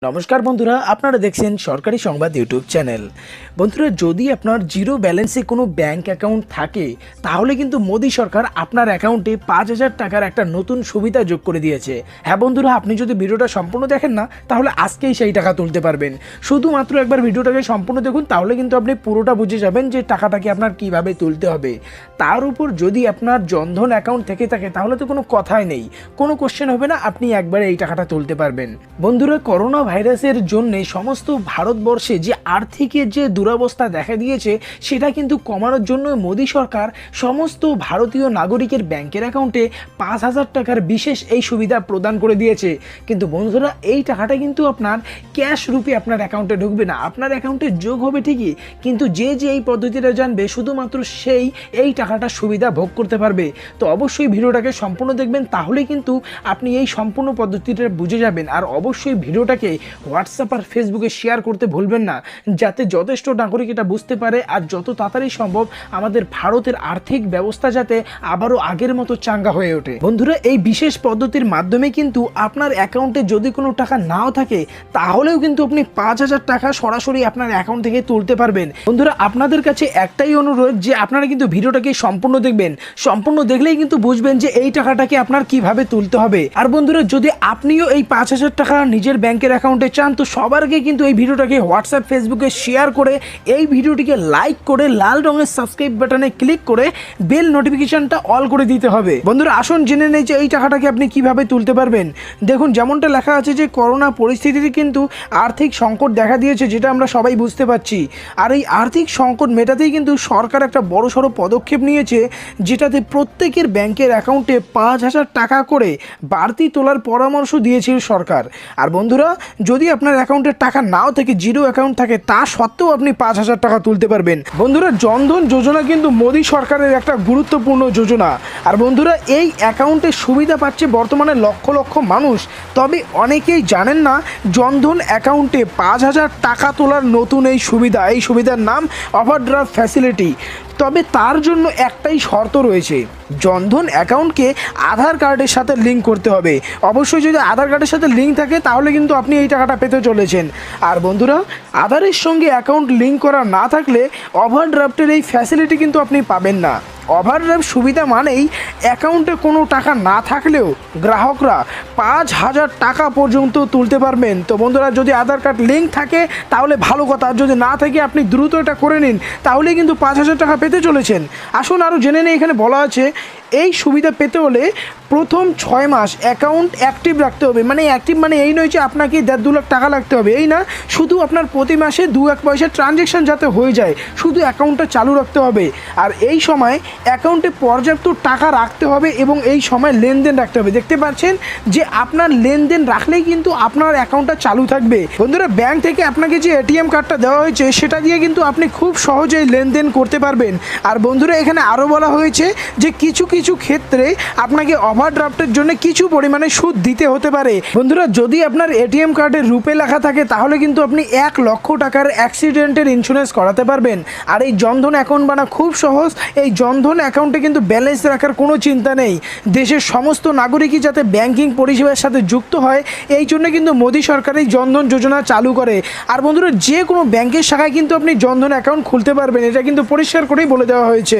নমস্কার বন্ধুরা, আপনারা দেখছেন সরকারি সংবাদ ইউটিউব চ্যানেল। বন্ধুরা, যদি আপনার জিরো ব্যালেন্সে কোনো ব্যাংক অ্যাকাউন্ট থাকে তাহলে কিন্তু মোদি সরকার আপনার অ্যাকাউন্টে 5,000 টাকার একটা নতুন সুবিধা যোগ করে দিয়েছে। হ্যাঁ বন্ধুরা, আপনি যদি ভিডিওটা সম্পূর্ণ দেখেন না তাহলে আজকেই সেই টাকা তুলতে পারবেন। শুধুমাত্র একবার ভিডিওটাকে সম্পূর্ণ দেখুন, তাহলে কিন্তু আপনি পুরোটা বুঝে যাবেন যে টাকাটাকে আপনার কিভাবে তুলতে হবে। তার উপর যদি আপনার জনধন অ্যাকাউন্ট থেকে থাকে তাহলে তো কোনো কথাই নেই, কোনো কোশ্চেন হবে না, আপনি একবারে এই টাকাটা তুলতে পারবেন। বন্ধুরা, করোনা ভাইরাসের জন্য সমস্ত ভারতবর্ষে যে আর্থিকের যে দুরবস্থা দেখা দিয়েছে সেটা কিন্তু কমানোর জন্য মোদি সরকার সমস্ত ভারতীয় নাগরিকের ব্যাংকের অ্যাকাউন্টে 5,000 টাকার বিশেষ এই সুবিধা প্রদান করে দিয়েছে। কিন্তু বন্ধুরা, এই টাকাটা কিন্তু আপনার ক্যাশ রূপে আপনার অ্যাকাউন্টে ঢুকবে না, আপনার অ্যাকাউন্টে যোগ হবে ঠিকই, কিন্তু যে এই পদ্ধতিটা জানবে শুধুমাত্র সেই এই টাকাটা সুবিধা ভোগ করতে পারবে। তো অবশ্যই ভিডিওটাকে সম্পূর্ণ দেখবেন, তাহলে কিন্তু আপনি এই সম্পূর্ণ পদ্ধতিটা বুঝে যাবেন। আর অবশ্যই ভিডিওটাকে হোয়াটসঅ্যাপ আর ফেসবুকে শেয়ার করতে ভুলবেন না, যাতে যথেষ্ট নাগরিক এটা বুঝতে পারে আর যত তাড়াতাড়ি সম্ভব আমাদের ভারতের আর্থিক ব্যবস্থা যাতে আবারও আগের মতো চাঙ্গা হয়ে ওঠে। বন্ধুরা, এই বিশেষ পদ্ধতির মাধ্যমে কিন্তু আপনার অ্যাকাউন্টে যদি কোনো টাকা নাও থাকে তাহলেও কিন্তু আপনি 5,000 টাকা সরাসরি আপনার অ্যাকাউন্ট থেকে তুলতে পারবেন। বন্ধুরা, আপনাদের কাছে একটাই অনুরোধ যে আপনারা কিন্তু ভিডিওটাকে সম্পূর্ণ দেখবেন, সম্পূর্ণ দেখলেই কিন্তু বুঝবেন যে এই টাকাটাকে আপনার কিভাবে তুলতে হবে। আর বন্ধুরা, যদি আপনিও এই 5,000 টাকা নিজের ব্যাংকের অ্যাকাউন্টে চান তো সবার আগে কিন্তু এই ভিডিওটাকে হোয়াটসঅ্যাপ ফেসবুকে শেয়ার করে এই ভিডিওটিকে লাইক করে লাল রঙের সাবস্ক্রাইব বাটনে ক্লিক করে বেল নোটিফিকেশনটা অল করে দিতে হবে। বন্ধুরা, আসুন জেনে নেই যে এই টাকাটাকে আপনি কিভাবে তুলতে পারবেন। দেখুন, যেমনটা লেখা আছে যে করোনা পরিস্থিতিতে কিন্তু আর্থিক সংকট দেখা দিয়েছে, যেটা আমরা সবাই বুঝতে পারছি। আর এই আর্থিক সংকট মেটাতেই কিন্তু সরকার একটা বড়সড় পদক্ষেপ নিয়েছে, যেটাতে প্রত্যেকের ব্যাংকের অ্যাকাউন্টে 5,000 টাকা করে বাড়তি তোলার পরামর্শ দিয়েছে সরকার। আর বন্ধুরা, যদি আপনার অ্যাকাউন্টে টাকা নাও থেকে জিরো অ্যাকাউন্ট থাকে তা সত্ত্বেও আপনি 5,000 টাকা তুলতে পারবেন। বন্ধুরা, জনধন যোজনা কিন্তু মোদি সরকারের একটা গুরুত্বপূর্ণ যোজনা। আর বন্ধুরা, এই অ্যাকাউন্টের সুবিধা পাচ্ছে বর্তমানে লক্ষ লক্ষ মানুষ, তবে অনেকেই জানেন না জনধন অ্যাকাউন্টে 5,000 টাকা তোলার নতুন এই সুবিধার নাম ওভারড্রাফট ফ্যাসিলিটি। তবে তার জন্য একটাই শর্ত রয়েছে, জনধন অ্যাকাউন্টকে আধার কার্ডের সাথে লিঙ্ক করতে হবে। অবশ্যই যদি আধার কার্ডের সাথে লিঙ্ক থাকে তাহলে কিন্তু আপনি এই টাকাটা পেতে চলেছেন। আর বন্ধুরা, আধারের সঙ্গে অ্যাকাউন্ট লিঙ্ক করা না থাকলে ওভারড্রাফটের এই ফ্যাসিলিটি কিন্তু আপনি পাবেন না। ওভারড্রাফট সুবিধা মানেই অ্যাকাউন্টে কোনো টাকা না থাকলেও গ্রাহকরা 5,000 টাকা পর্যন্ত তুলতে পারবেন। তো বন্ধুরা, যদি আধার কার্ড লিঙ্ক থাকে তাহলে ভালো কথা, আর যদি না থাকে আপনি দ্রুত এটা করে নিন, তাহলেই কিন্তু 5,000 টাকা পেতে চলেছেন। আসুন আরও জেনে নেই। এখানে বলা আছে এই সুবিধা পেতে হলে প্রথম 6 মাস অ্যাকাউন্ট অ্যাক্টিভ রাখতে হবে। মানে অ্যাক্টিভ মানে এই নয় যে আপনাকে 1.5-2 লাখ টাকা লাগতে হবে, এই না, শুধু আপনার প্রতি মাসে 2-1 পয়সা ট্রানজ্যাকশান যাতে হয়ে যায়, শুধু অ্যাকাউন্টটা চালু রাখতে হবে। আর এই সময় অ্যাকাউন্টে পর্যাপ্ত টাকা রাখতে হবে এবং এই সময় লেনদেন রাখতে হবে। দেখতে পাচ্ছেন যে আপনার লেনদেন রাখলেই কিন্তু আপনার অ্যাকাউন্টটা চালু থাকবে। বন্ধুরা, ব্যাংক থেকে আপনাকে যে এটিএম কার্ডটা দেওয়া হয়েছে সেটা দিয়ে কিন্তু আপনি খুব সহজেই লেনদেন করতে পারবেন। আর বন্ধুরা, এখানে আরও বলা হয়েছে যে কিছু কিছু ক্ষেত্রে আপনাকে ওভারড্রাফটের জন্য কিছু পরিমাণে সুদ দিতে হতে পারে। বন্ধুরা, যদি আপনার এটিএম কার্ডে রুপে লেখা থাকে তাহলে কিন্তু আপনি 1 লক্ষ টাকার অ্যাক্সিডেন্টের ইন্স্যুরেন্স করাতে পারবেন। আর এই জনধন অ্যাকাউন্ট বানা খুব সহজ। এই জনধন অ্যাকাউন্টে কিন্তু ব্যালেন্স রাখার কোনো চিন্তা নেই। দেশের সমস্ত নাগরিকই যাতে ব্যাংকিং পরিষেবার সাথে যুক্ত হয়, এই জন্য কিন্তু মোদি সরকার এই জনধন যোজনা চালু করে। আর বন্ধুরা, যে কোনো ব্যাংকের শাখায় কিন্তু আপনি জনধন অ্যাকাউন্ট খুলতে পারবেন, এটা কিন্তু পরিষ্কার করেই বলে দেওয়া হয়েছে।